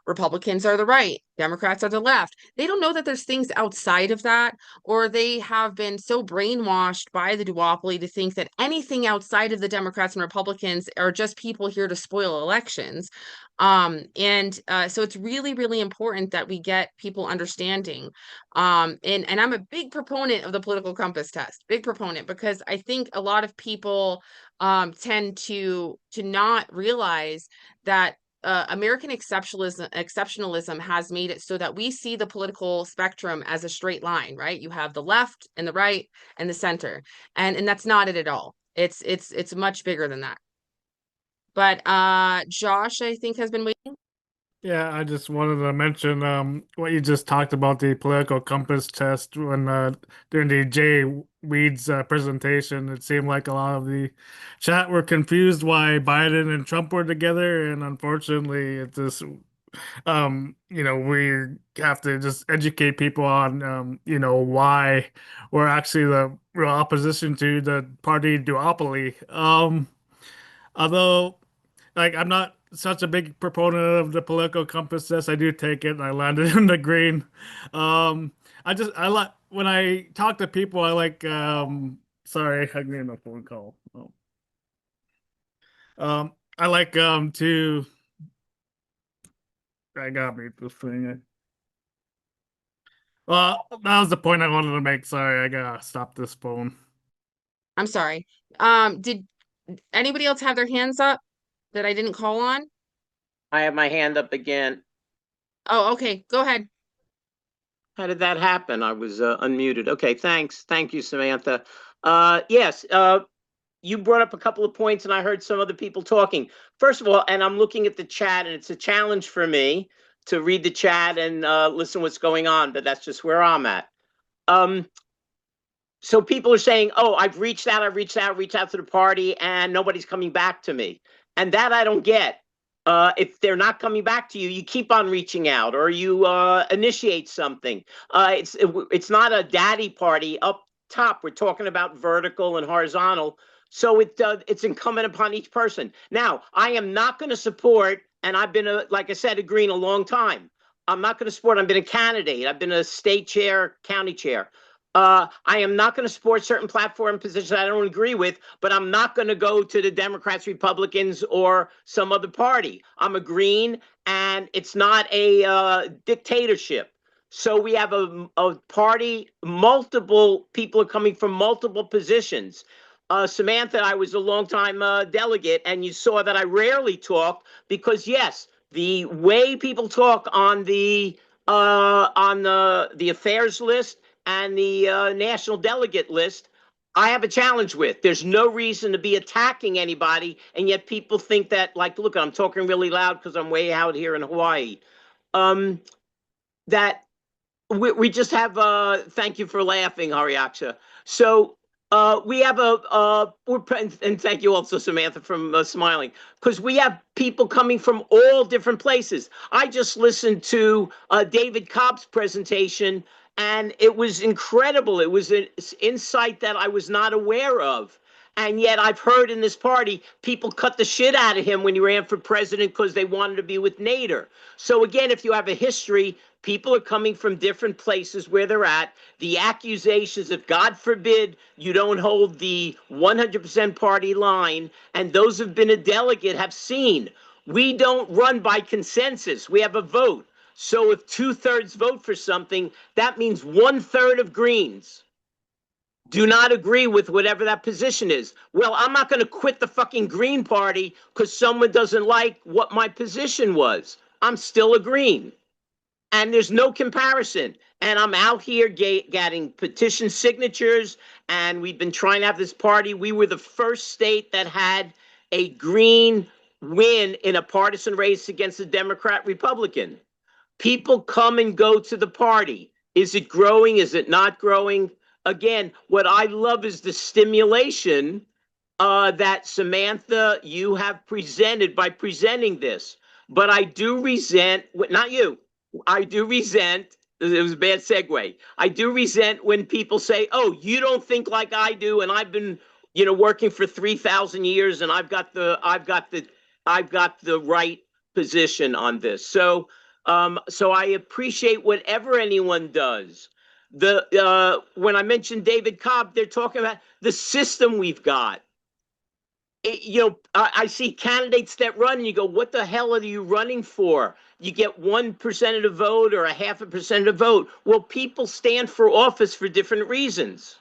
S1: Republicans are the right, Democrats are the left. They don't know that there's things outside of that, or they have been so brainwashed by the duopoly to think that anything outside of the Democrats and Republicans are just people here to spoil elections. So it's really, really important that we get people understanding. And I'm a big proponent of the political compass test, big proponent, because I think a lot of people tend to not realize that American exceptionalism has made it so that we see the political spectrum as a straight line, right? You have the left and the right and the center, and that's not it at all. It's much bigger than that. But Josh, I think, has been waiting.
S10: Yeah, I just wanted to mention what you just talked about, the political compass test when during the Jay Weed's presentation. It seemed like a lot of the chat were confused why Biden and Trump were together, and unfortunately, it just we have to just educate people on why we're actually the real opposition to the party duopoly. Although like I'm not such a big proponent of the political compass test. I do take it and I landed in the green. I like when I talk to people, I like sorry, I'm getting a phone call. I like to I got me this thing. Well, that was the point I wanted to make. Sorry, I gotta stop this phone.
S1: I'm sorry. Did anybody else have their hands up that I didn't call on?
S6: I have my hand up again.
S1: Oh, okay. Go ahead.
S6: How did that happen? I was unmuted. Okay, thanks. Thank you, Samantha. Yes, you brought up a couple of points and I heard some other people talking. First of all, and I'm looking at the chat and it's a challenge for me to read the chat and listen what's going on, but that's just where I'm at. So people are saying, oh, I've reached out to the party and nobody's coming back to me. And that I don't get. If they're not coming back to you, you keep on reaching out or you initiate something. It's not a daddy party up top. We're talking about vertical and horizontal. So it's incumbent upon each person. Now, I am not going to support, and I've been, like I said, a Green a long time. I'm not going to support, I've been a candidate. I've been a state chair, county chair. I am not going to support certain platform positions I don't agree with, but I'm not going to go to the Democrats, Republicans, or some other party. I'm a Green, and it's not a dictatorship. So we have a party, multiple people are coming from multiple positions. Samantha, I was a longtime delegate, and you saw that I rarely talk because, yes, the way people talk on the affairs list and the national delegate list, I have a challenge with. There's no reason to be attacking anybody, and yet people think that, like, look, I'm talking really loud because I'm way out here in Hawaii. That we just have thank you for laughing, Hariaksha. So we have and thank you also, Samantha, from smiling, because we have people coming from all different places. I just listened to David Cobb's presentation, and it was incredible. It was an insight that I was not aware of. And yet I've heard in this party, people cut the shit out of him when he ran for president because they wanted to be with Nader. So again, if you have a history, people are coming from different places where they're at. The accusations, if God forbid you don't hold the 100% party line, and those who've been a delegate have seen, we don't run by consensus. We have a vote. So if 2/3 vote for something, that means 1/3 of Greens do not agree with whatever that position is. Well, I'm not going to quit the fucking Green Party because someone doesn't like what my position was. I'm still a Green. And there's no comparison. And I'm out here getting petition signatures, and we've been trying to have this party. We were the first state that had a Green win in a partisan race against a Democrat Republican. People come and go to the party. Is it growing? Is it not growing? Again, what I love is the stimulation that Samantha, you have presented by presenting this. But I do resent, not you, I do resent, it was a bad segue. I do resent when people say, oh, you don't think like I do, and I've been, working for 3,000 years, and I've got the right position on this. So I appreciate whatever anyone does. When I mentioned David Cobb, they're talking about the system we've got. I see candidates that run and you go, what the hell are you running for? You get 1% of the vote or 0.5% of the vote. Well, people stand for office for different reasons.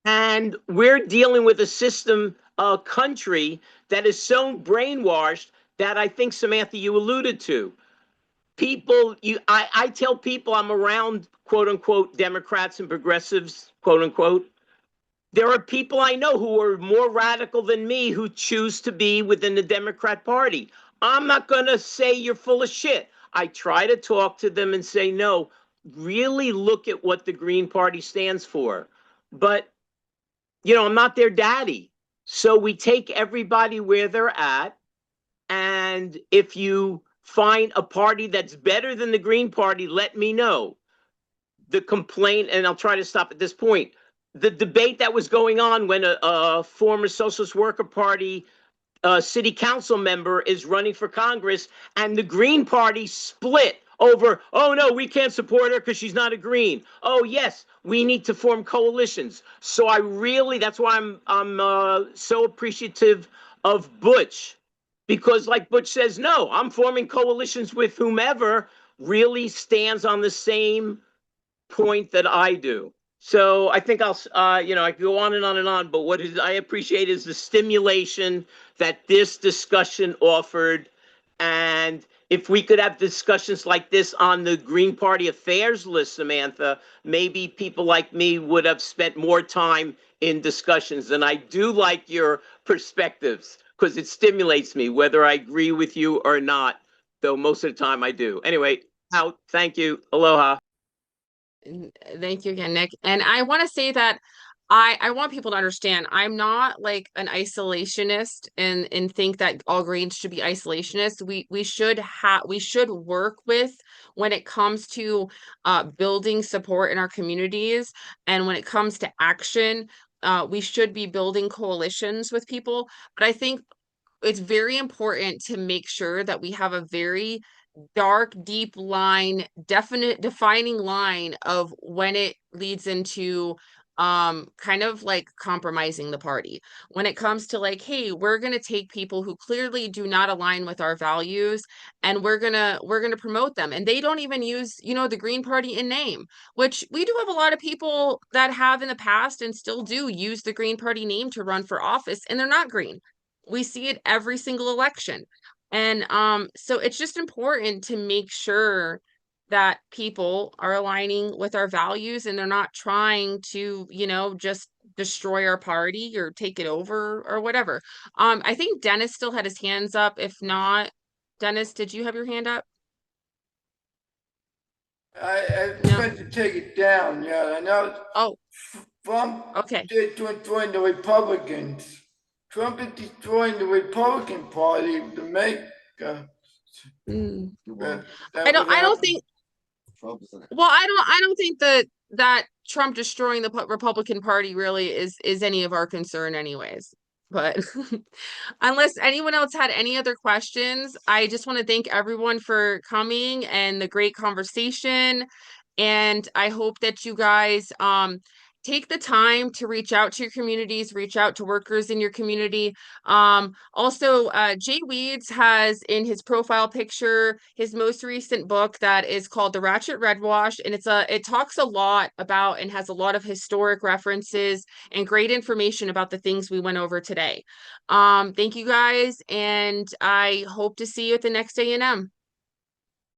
S6: And we're dealing with a system, a country that is so brainwashed that I think, Samantha, you alluded to. I tell people I'm around, quote unquote, Democrats and progressives, quote unquote. There are people I know who are more radical than me who choose to be within the Democrat Party. I'm not going to say you're full of shit. I try to talk to them and say, no, really look at what the Green Party stands for. But, I'm not their daddy. So we take everybody where they're at. And if you find a party that's better than the Green Party, let me know. The complaint, and I'll try to stop at this point, the debate that was going on when a former Socialist Worker Party city council member is running for Congress, and the Green Party split over, oh no, we can't support her because she's not a Green. Oh yes, we need to form coalitions. So that's why I'm so appreciative of Butch, because like Butch says, no, I'm forming coalitions with whomever really stands on the same point that I do. So I think I could go on and on and on, but I appreciate is the stimulation that this discussion offered. And if we could have discussions like this on the Green Party affairs list, Samantha, maybe people like me would have spent more time in discussions. And I do like your perspectives because it stimulates me, whether I agree with you or not, though most of the time I do. Anyway, out. Thank you. Aloha.
S1: Thank you again, Nick. And I want to say that I want people to understand I'm not like an isolationist and think that all Greens should be isolationist. We should work with when it comes to building support in our communities, and when it comes to action, we should be building coalitions with people. But I think it's very important to make sure that we have a very dark, deep line, defining line of when it leads into kind of like compromising the party. When it comes to like, hey, we're going to take people who clearly do not align with our values, and we're going to promote them, and they don't even use, the Green Party in name, which we do have a lot of people that have in the past and still do use the Green Party name to run for office, and they're not green. We see it every single election. And so it's just important to make sure that people are aligning with our values and they're not trying to, just destroy our party or take it over or whatever. I think Dennis still had his hands up. If not, Dennis, did you have your hand up?
S9: I
S1: No.
S9: tried to take it down. Yeah, I know.
S1: Oh,
S9: Trump
S1: okay.
S9: did to join the Republicans. Trump is destroying the Republican Party to make
S1: Well,
S9: that
S1: I don't
S9: would
S1: I don't
S9: happen.
S1: think well, I don't think that Trump destroying the Republican Party really is any of our concern anyways. But unless anyone else had any other questions, I just want to thank everyone for coming and the great conversation. And I hope that you guys take the time to reach out to your communities, reach out to workers in your community. Also, Jay Weeds has in his profile picture his most recent book that is called The Ratchet Red Wash, and it talks a lot about and has a lot of historic references and great information about the things we went over today. Thank you guys, and I hope to see you at the next ANM.